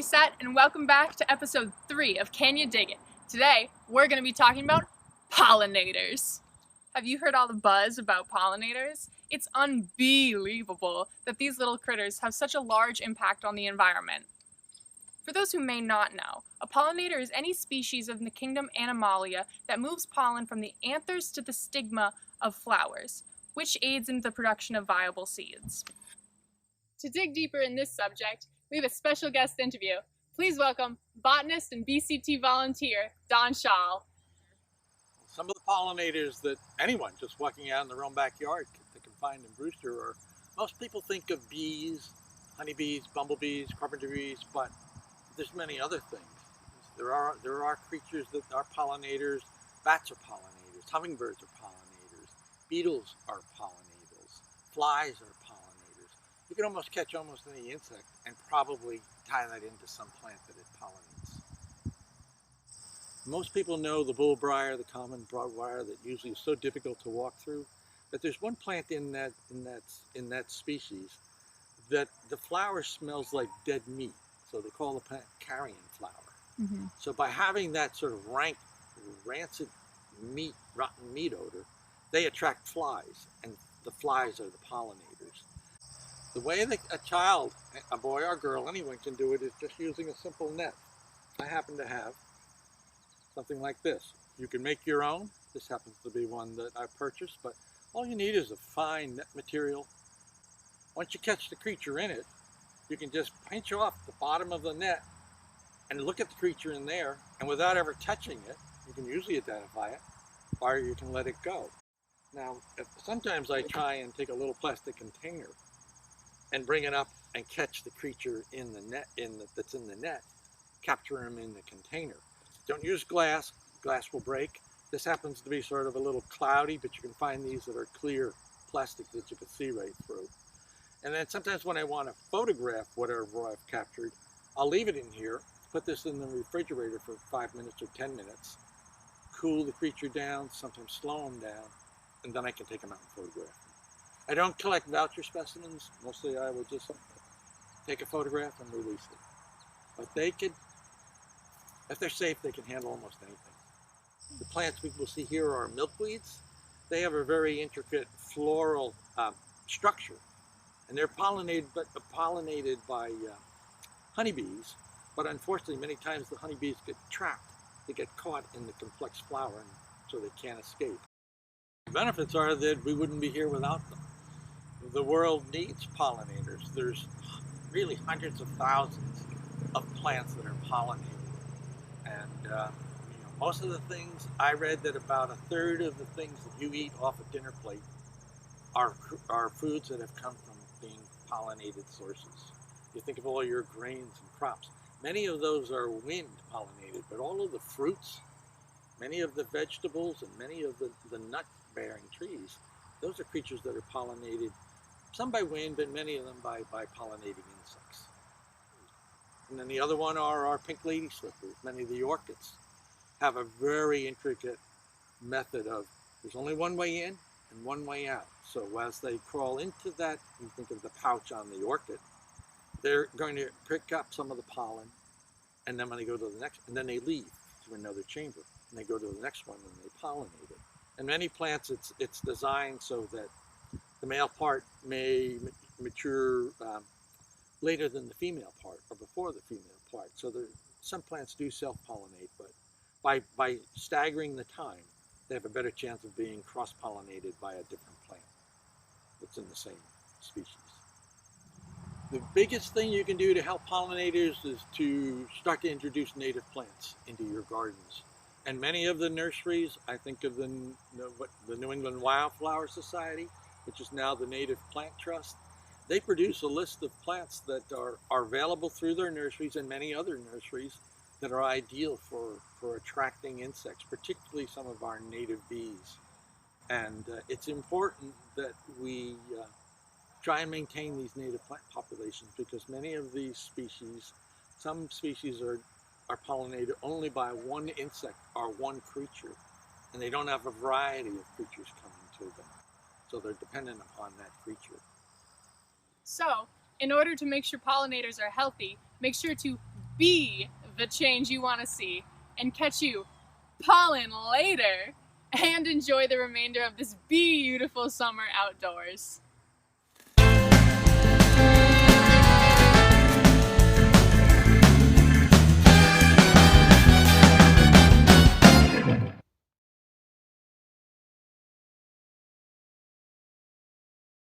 Doucette, and welcome back to episode 3 of Can You Dig It? Today, we're going to be talking about pollinators. Have you heard all the buzz about pollinators? It's unbelievable that these little critters have such a large impact on the environment. For those who may not know, a pollinator is any species of the kingdom Animalia that moves pollen from the anthers to the stigma of flowers, which aids in the production of viable seeds. To dig deeper in this subject, we have a special guest interview. Please welcome botanist and BCT volunteer, Don Schall. Some of the pollinators that anyone just walking out in their own backyard can find in Brewster are, most people think of bees, honeybees, bumblebees, carpenter bees, but there's many other things. There are creatures that are pollinators. Bats are pollinators, hummingbirds are pollinators, beetles are pollinators, flies are pollinators. You can almost catch almost any insect and probably tie that into some plant that it pollinates. Most people know the bullbriar, the common broadbriar, that usually is so difficult to walk through. But there's one plant in that species that the flower smells like dead meat. So they call the plant carrion flower. Mm-hmm. So by having that sort of rank, rancid meat, rotten meat odor, they attract flies, and the flies are the pollinators. The way that a child, a boy or girl, anyone can do it is just using a simple net. I happen to have something like this. You can make your own. This happens to be one that I purchased, but all you need is a fine net material. Once you catch the creature in it, you can just pinch off the bottom of the net and look at the creature in there, and without ever touching it, you can usually identify it, or you can let it go. Now, sometimes I try and take a little plastic container and bring it up and catch the creature in the net, that's in the net, capture him in the container. Don't use glass. Glass will break. This happens to be sort of a little cloudy, but you can find these that are clear plastic that you can see right through. And then sometimes when I want to photograph whatever I've captured, I'll leave it in here, put this in the refrigerator for 5 minutes or 10 minutes, cool the creature down, sometimes slow them down, and then I can take them out and photograph them. I don't collect voucher specimens. Mostly I will just take a photograph and release it. But they could, if they're safe, they can handle almost anything. The plants we will see here are milkweeds. They have a very intricate floral structure, and they're pollinated by honeybees. But unfortunately, many times the honeybees get trapped. They get caught in the complex flower, and so they can't escape. The benefits are that we wouldn't be here without them. The world needs pollinators. There's really hundreds of thousands of plants that are pollinated. And most of the things, I read that about 1/3 of the things that you eat off a dinner plate are foods that have come from being pollinated sources. You think of all your grains and crops. Many of those are wind pollinated, but all of the fruits, many of the vegetables, and many of the nut-bearing trees, those are creatures that are pollinated, some by wind, but many of them by pollinating insects. And then the other one are our pink lady slippers. Many of the orchids have a very intricate method of, there's only one way in and one way out. So as they crawl into that, you think of the pouch on the orchid, they're going to pick up some of the pollen, and then when they go to the next, and then they leave to another chamber, and they go to the next one and they pollinate it. And many plants, it's designed so that the male part may mature later than the female part, or before the female part. So some plants do self-pollinate, but by staggering the time, they have a better chance of being cross-pollinated by a different plant that's in the same species. The biggest thing you can do to help pollinators is to start to introduce native plants into your gardens. And many of the nurseries, I think of the New England Wildflower Society, which is now the Native Plant Trust, they produce a list of plants that are available through their nurseries and many other nurseries that are ideal for attracting insects, particularly some of our native bees. And it's important that we try and maintain these native plant populations, because many of these species, some species are pollinated only by one insect or one creature, and they don't have a variety of creatures coming to them. So they're dependent upon that creature. So, in order to make sure pollinators are healthy, make sure to be the change you want to see, and catch you pollen later, and enjoy the remainder of this beautiful summer outdoors.